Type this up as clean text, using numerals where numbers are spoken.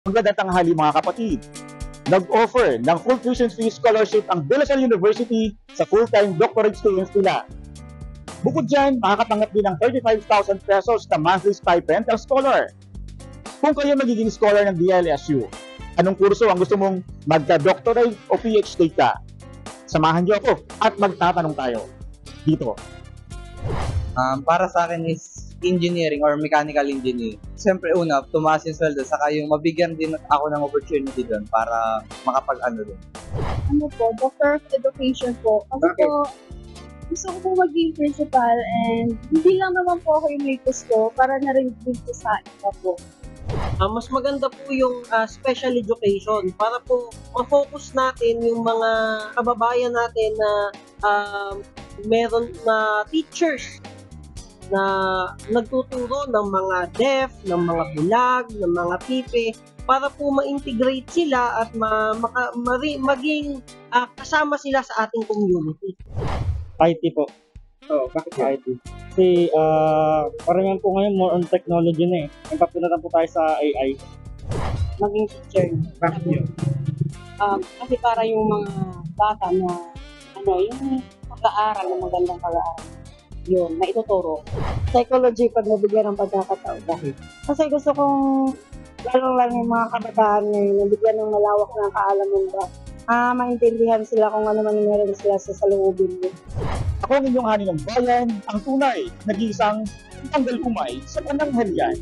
Magandang tanghali mga kapatid. Nag-offer ng full tuition fee scholarship ang De La Salle University sa full-time doctorate students nila. Bukod dyan, makakatanggap din ng 35,000 pesos na monthly stipend ang scholar. Kung kayo magiging scholar ng DLSU, anong kurso ang gusto mong magka-doctorate o PhD ka? Samahan niyo ako at magtatanong tayo dito. Para sa akin is engineering or mechanical engineering. Siyempre una, tumaas yung sweldo, saka yung mabigyan din ako ng opportunity doon para makapag-ano doon. Ano po, Doctor of Education po. Kasi Okay. po, gusto ko po maging principal and hindi lang naman po ako yung may gusto para na rin din po sa iba po. Mas maganda po yung special education para po ma-focus natin yung mga kababayan natin na meron na teachers na nagtuturo ng mga deaf, ng mga bulag, ng mga pipe para po ma-integrate sila at maging kasama sila sa ating community. IT po. Bakit IT. Kasi parang po ngayon more on technology na eh. Nagpapunatan po tayo sa AI. Maging teacher. Bakit yun? Kasi para yung mga bata na yung pag-aaral, na magandang pag-aaral. Yun, maituturo. Psychology pag nabigyan ng pagkakataon. Bakit? Kasi gusto kong, lalo yung mga kabataan ngayon, nabigyan ng malawak na kaalaman ba. Maintindihan sila kung ano man meron sila sa salubin nila. Ako ang inyong hanin ng bayan, ang tunay, nag-iisang tanggal umay sa pananghalian.